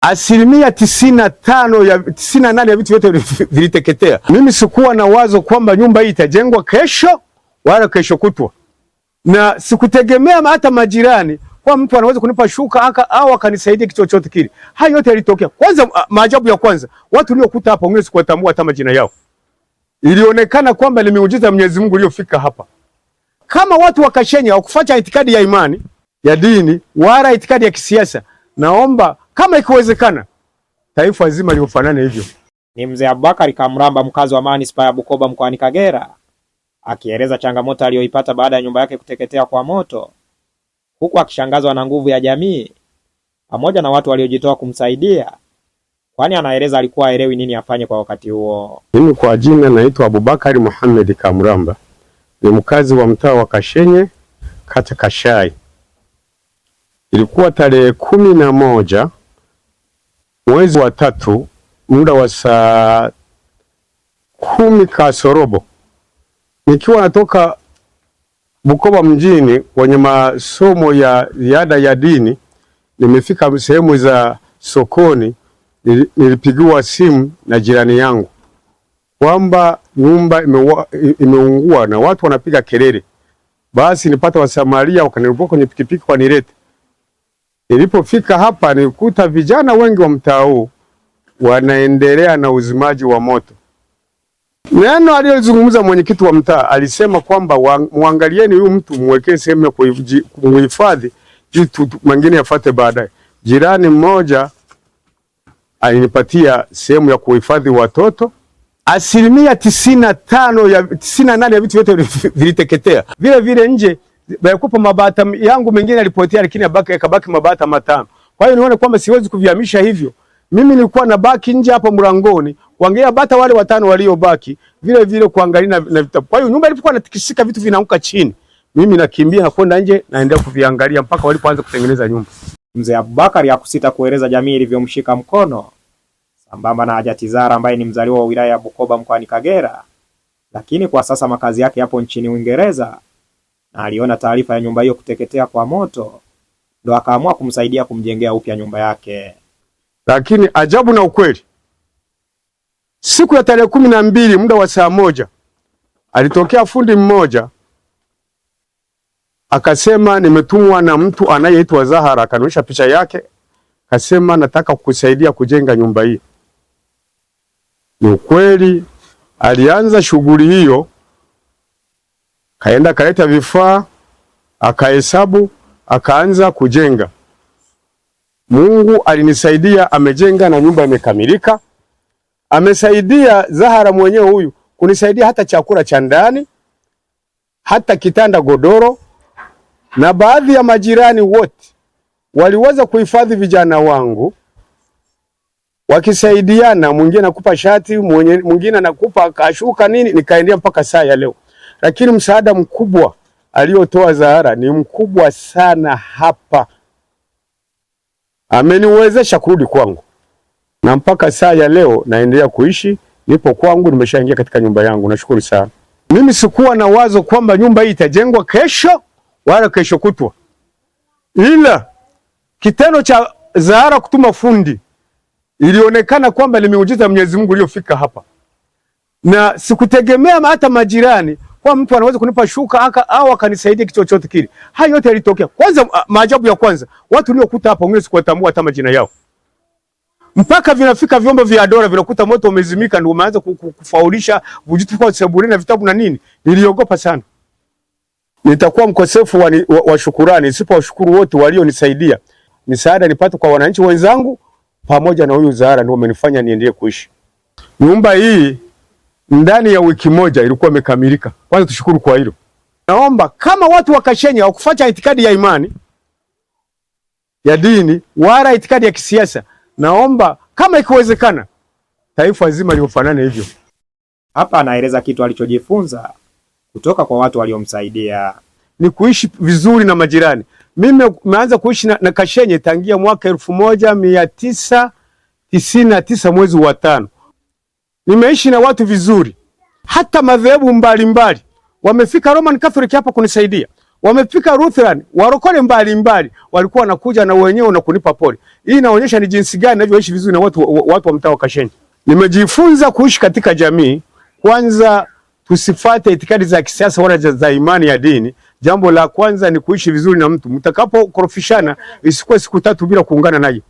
95 ya 98 ya vitu vyote viliteketea. Mimi sikuwa na wazo kwamba nyumba hii itajengwa kesho wala kesho kutwa, na sikutegemea hata majirani kwa mtu anaweza kunipa shuka au akanisaidia kitu chochote kile. Hayo yote yalitokea. Kwanza, maajabu ya kwanza, watu niliokuta hapa wengine sikuwatambua hata majina yao. Ilionekana kwamba ni miujiza ya Mwenyezi Mungu iliyofika hapa. Kama watu wa Kashenye hawakufuata itikadi ya imani ya dini wala itikadi ya kisiasa, naomba kama ikiwezekana taifa zima lifanane hivyo. Ni Mzee Abubakari Kamramba, mkazi wa manispaa ya Bukoba mkoani Kagera, akieleza changamoto aliyoipata baada ya nyumba yake kuteketea kwa moto, huku akishangazwa na nguvu ya jamii pamoja na watu waliojitoa kumsaidia, kwani anaeleza alikuwa haelewi nini afanye kwa wakati huo. Mimi kwa jina naitwa Abubakari Muhammad Kamramba, ni mkazi wa mtaa wa Kashenye, kata Kashai. Ilikuwa tarehe 11 mwezi wa 3 muda wa saa 10 kasorobo, nikiwa natoka Bukoba mjini kwenye masomo ya ziada ya dini, nimefika sehemu za sokoni, nilipigiwa simu na jirani yangu kwamba nyumba imeungua na watu wanapiga kelele. Basi nipata wasamaria wakaniruka kwenye pikipiki kwa nilete. Nilipofika hapa nilikuta vijana wengi wa mtaa huu wanaendelea na uzimaji wa moto. Neno aliyozungumza mwenyekiti wa mtaa alisema kwamba muangalieni huyu mtu, mwekee sehemu ya kuhifadhi, jitu mengine yafuate baadaye. Jirani mmoja alinipatia sehemu ya kuhifadhi watoto. 95 ya 98 ya vitu vyote viliteketea. Vile vile nje baikupa mabata yangu mengine yalipotea, lakini yakabaki mabata 5. Kwa hiyo nione kwamba siwezi kuvihamisha hivyo. Mimi nilikuwa nabaki nje hapo mlangoni kuangalia bata wale 5 waliobaki, vile vile kuangalia na vitabu. Kwa hiyo nyumba ilipokuwa inatikisika vitu vinaanguka chini, mimi nakimbia na kwenda nje naendelea kuviangalia mpaka walipoanza kutengeneza nyumba. Mzee Abubakari hakusita kueleza jamii ilivyomshika mkono, sambamba na Hajati Zara ambaye ni mzaliwa wa wilaya ya Bukoba mkoani Kagera, lakini kwa sasa makazi yake yapo nchini Uingereza, na aliona taarifa ya nyumba hiyo kuteketea kwa moto, ndo akaamua kumsaidia kumjengea upya nyumba yake. Lakini ajabu na ukweli, siku ya tarehe 12 muda wa saa 1 alitokea fundi mmoja akasema, nimetumwa na mtu anayeitwa Zahara, akaonyesha picha yake, akasema nataka kukusaidia kujenga nyumba hii. Ni ukweli, alianza shughuli hiyo, kaenda kaleta vifaa, akahesabu, akaanza kujenga. Mungu alinisaidia, amejenga na nyumba imekamilika. Amesaidia Zahara mwenyewe huyu kunisaidia hata chakula cha ndani, hata kitanda, godoro, na baadhi ya majirani wote waliweza kuhifadhi vijana wangu wakisaidiana, mwingine nakupa shati, mwingine anakupa kashuka nini, nikaendelea mpaka saa ya leo. Lakini msaada mkubwa aliotoa Zahara ni mkubwa sana hapa. Ameniwezesha kurudi kwangu, na mpaka saa ya leo naendelea kuishi, nipo kwangu, nimeshaingia katika nyumba yangu. Nashukuru sana. Mimi sikuwa na wazo kwamba nyumba hii itajengwa kesho wala kesho kutwa, ila kitendo cha Zahara kutuma fundi ilionekana kwamba ni miujiza ya Mwenyezi Mungu iliyofika hapa, na sikutegemea hata majirani kwa mtu anaweza kunipa shuka au akanisaidia kitu chochote kile. Hayo yote yalitokea. Kwanza, maajabu ya kwanza, watu niliokuta hapa wengine sikuwatambua hata majina yao. Mpaka vinafika vyombo vya dola vinakuta moto umezimika, ndio umeanza kufaulisha vitu kwa sabuni na vitabu na nini. Niliogopa sana. Nitakuwa mkosefu wa shukrani nisipowashukuru wote walionisaidia. Misaada nipate kwa wananchi wenzangu pamoja na huyu Zahara, ndio amenifanya niendelee kuishi. Nyumba hii ndani ya wiki moja ilikuwa imekamilika. Kwanza tushukuru kwa hilo. Naomba kama watu wa Kashenye hawakufuata itikadi ya imani ya dini wala itikadi ya kisiasa, naomba kama ikiwezekana taifa zima lifanane hivyo. Hapa anaeleza kitu alichojifunza kutoka kwa watu waliomsaidia, ni kuishi vizuri na majirani. Mimi nimeanza kuishi na Kashenye tangia mwaka 1999 mwezi wa 5. Nimeishi na watu vizuri, hata madhehebu mbalimbali wamefika Roman Catholic hapa kunisaidia. Wamefika Lutheran, warokole mbalimbali walikuwa wanakuja na wenyewe na kunipa pole. Hii inaonyesha ni jinsi gani ninavyoishi vizuri na watu wa mtaa wa Kashenyi. Nimejifunza kuishi katika jamii. Kwanza tusifuate itikadi za kisiasa wala za imani ya dini. Jambo la kwanza ni kuishi vizuri na mtu. Mtakapo korofishana isikuwe siku 3 bila kuungana naye.